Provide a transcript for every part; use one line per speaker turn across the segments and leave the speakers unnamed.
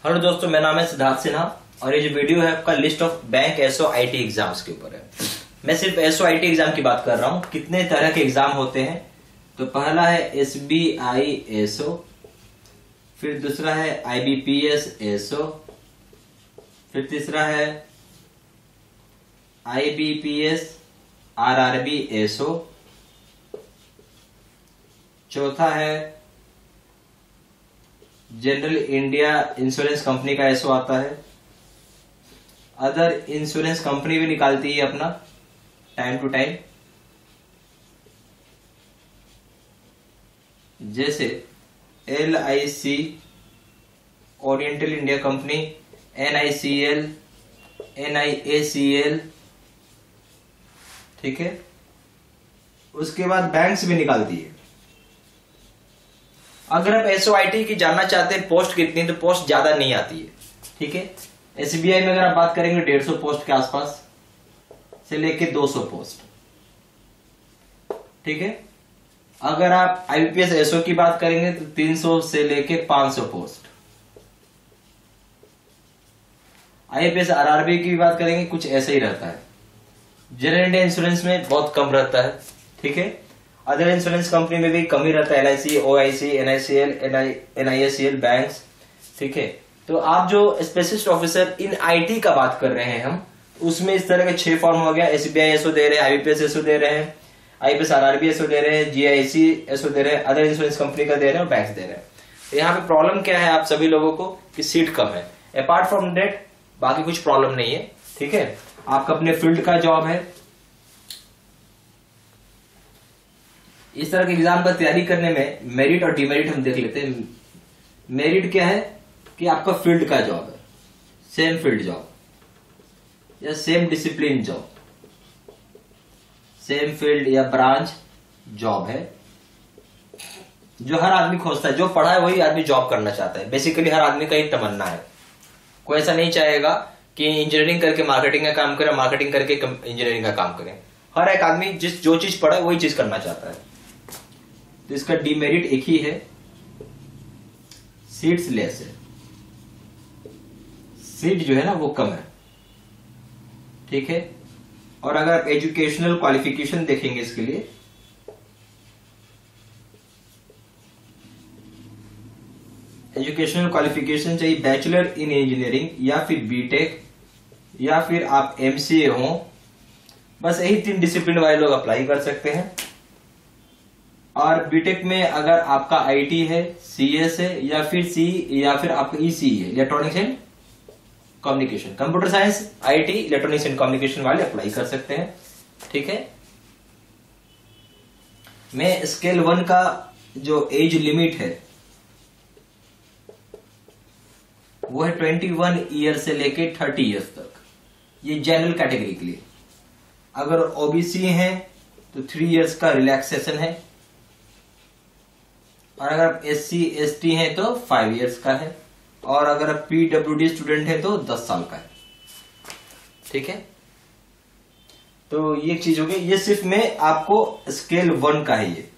Hello दोस्तों, मेरा नाम है सिद्धार्थ सिन्हा और ये जो वीडियो है आपका list of bank SO IT exams के ऊपर है। मैं सिर्फ एसओ आईटी एग्जाम की बात कर रहा हूँ। कितने तरह के एग्जाम होते हैं? तो पहला है एसबीआई एसओ, फिर दूसरा है आईबीपीएस एसओ, फिर तीसरा है आईबीपीएस आरआरबी एसओ, चौथा है जनरल इंडिया इंश्योरेंस कंपनी का एसओ आता है। अदर इंश्योरेंस कंपनी भी निकालती है अपना टाइम टू टाइम, जैसे LIC, oriental India company, NICL, NIACL, ठीक है। उसके बाद बैंक्स भी निकालती है। अगर आप एसओआईटी की जानना चाहते हैं पोस्ट कितनी, तो पोस्ट ज्यादा नहीं आती है, ठीक है। एसबीआई में अगर आप बात करेंगे 150 पोस्ट के आसपास से लेके 200 पोस्ट, ठीक है। अगर आप आईबीपीएस एसओ की बात करेंगे तो 300 से लेके 500 पोस्ट। आईबीपीएस आरआरबी की बात करेंगे कुछ ऐसा ही रहता है। जनरल इंडिया इंश्योरेंस में बहुत कम रहता है, ठीक है। अदर इंश्योरेंस कंपनी में भी कम ही रहता है, LIC, OIC, NICL, NIACL banks, ठीक है। तो आप जो स्पेशलिस्ट ऑफिसर इन आईटी का बात कर रहे हैं हम, उसमें इस तरह के 6 फॉर्म हो गया। एसबीआई एसओ दे रहे हैं, आईबीपीएस एसओ दे रहे हैं, आईबीपीएस आरआरबी एसओ दे रहे हैं, GIC एसओ दे रहे हैं, अदर इंश्योरेंस कंपनी का दे रहे हैं और बैंक्स दे रहे हैं। तो यहाँ पे प्रॉब्लम क्या है आप सभी लोगों को कि सीट कम है। अपार्ट फ्रॉम दैट बाकी कुछ प्रॉब्लम नहीं है, ठीक है। आपका अपने फील्ड का जॉब है। इस तरह के एग्जाम का तैयारी करने में मेरिट और डिमेरिट हम देख लेते हैं। मेरिट क्या है कि आपका फील्ड का जॉब है, सेम फील्ड जॉब या same discipline job, same field या ब्रांच जॉब है जो हर आदमी खोजता है। जो पढ़ा है वही आदमी जॉब करना चाहता है। बेसिकली हर आदमी का ही तमन्ना है। कोई ऐसा नहीं चाहेगा कि इंजीनियरिंग करके मार्केटिंग का काम करे, मार्केटिंग करके इंजीनियरिंग का काम करे। हर एक आदमी जो चीज पढ़ा है वही चीज करना चाहता है। तो इसका डीमेरिट एक ही है, सीट्स लेस है। सीट जो है ना वो कम है, ठीक है। और अगर आप एजुकेशनल क्वालिफिकेशन देखेंगे इसके लिए, एजुकेशनल क्वालिफिकेशन चाहिए बैचलर इन इंजीनियरिंग या फिर बीटेक या फिर आप MCA हो। बस यही 3 डिसिप्लिन वाले लोग अप्लाई कर सकते हैं। और बीटेक में अगर आपका IT है, CS है या फिर आपका ECE है, electronics and communication, computer science, IT, electronics and communication वाले अप्लाई कर सकते हैं, ठीक है। में स्केल 1 का जो एज लिमिट है वो है 21 ईयर से लेके 30 ईयर्स तक। ये जनरल कैटेगरी के लिए। अगर OBC है तो 3 ईयर्स का रिलैक्सेशन है, और अगर आप SC ST हैं तो 5 ईयर्स का है, और अगर आप PWD स्टूडेंट है तो 10 साल का है, ठीक है। तो ये चीज हो गई। ये सिर्फ में आपको स्केल 1 का है ये,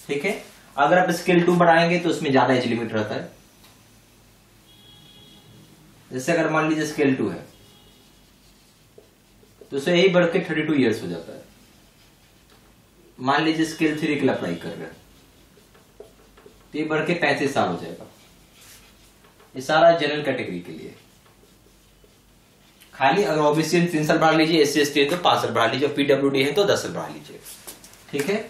ठीक है। अगर आप स्केल 2 बढ़ाएंगे तो उसमें ज्यादा एज लिमिट रहता है। जैसे अगर मान लीजिए स्केल 2 है तो उसे यही बढ़ के 32 ईयर्स हो जाता है। मान लीजिए स्केल 3 के लिए अप्लाई कर रहे हैं तो ये बढ़ के 35 साल हो जाएगा। ये सारा जनरल कैटेगरी के लिए। खाली अगर OBC 3 साल बढ़ा लीजिए, SC ST है तो 5 साल बढ़ा लीजिए, PWD है तो 10 साल बढ़ा लीजिए, ठीक है।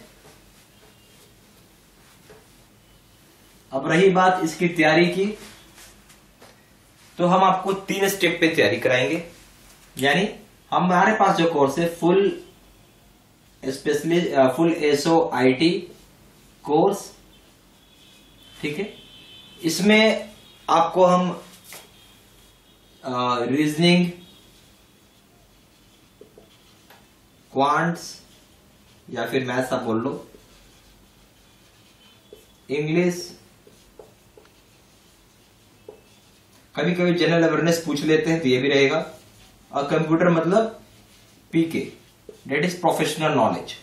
अब रही बात इसकी तैयारी की, तो हम आपको 3 स्टेप पे तैयारी कराएंगे। यानी हमारे पास जो कोर्स है फुल SOIT कोर्स, ठीक है। इसमें आपको हम रीजनिंग, क्वांट्स या फिर मैथ्स आप बोल लो, इंग्लिश, कभी कभी जनरल अवेयरनेस पूछ लेते हैं तो ये भी रहेगा, और कंप्यूटर मतलब PK, that is professional knowledge.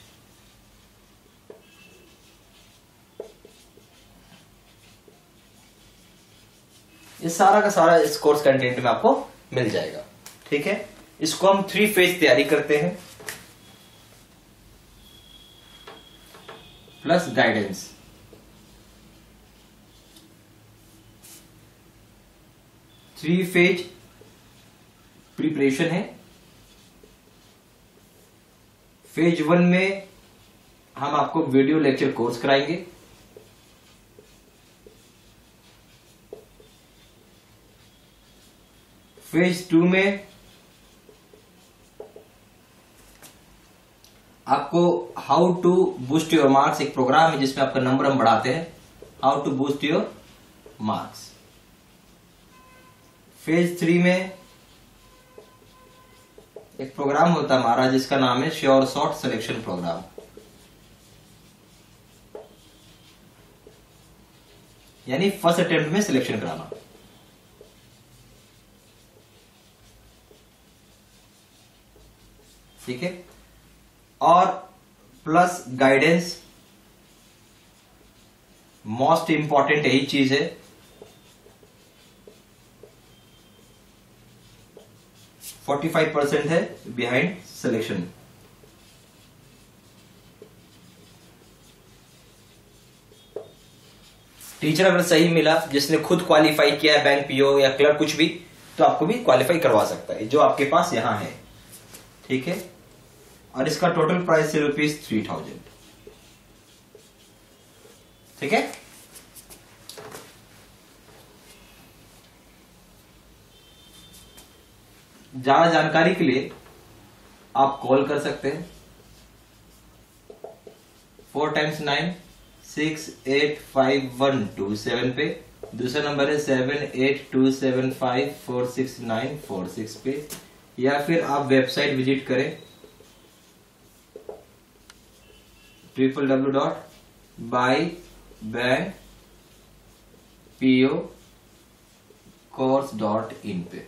ये सारा का सारा इस कोर्स कंटेंट में आपको मिल जाएगा। ठीक है, इसको हम 3 फेज तैयारी करते हैं plus guidance. Three phase preparation है। फेज 1 में हम आपको वीडियो लेक्चर कोर्स कराएंगे। फेज 2 में आपको how to boost your marks, एक प्रोग्राम है जिसमें आपका नंबर हम बढ़ाते हैं, how to boost your marks. Phase 3 में एक प्रोग्राम होता है हमारा जिसका नाम है श्योर शॉट सिलेक्शन प्रोग्राम। यानी फर्स्ट अटेम्प्ट में सिलेक्शन कराना। ठीक है, और प्लस गाइडेंस, मोस्ट इंपॉर्टेंट यही चीज है। %45 है बिहाइंड सिलेक्शन। टीचर अगर सही मिला, जिसने खुद क्वालिफाई किया है बैंक पीओ या क्लर्क कुछ भी, तो आपको भी क्वालिफाई करवा सकता है, जो आपके पास यहां है। ठीक है, और इसका टोटल प्राइस है ₹3000। ठीक है, ज्यादा जानकारी के लिए आप कॉल कर सकते हैं 4×9 685-127 पे। दूसरा नंबर है 7827546946 पे, या फिर आप वेबसाइट विजिट करें www.bankpocourse.in पे,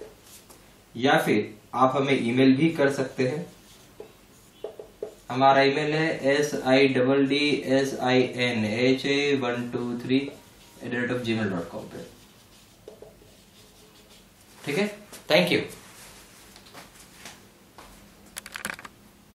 या फिर आप हमें ईमेल भी कर सकते हैं। हमारा ईमेल है siddsinh123@gmail.com पे। ठीक है, थैंक यू।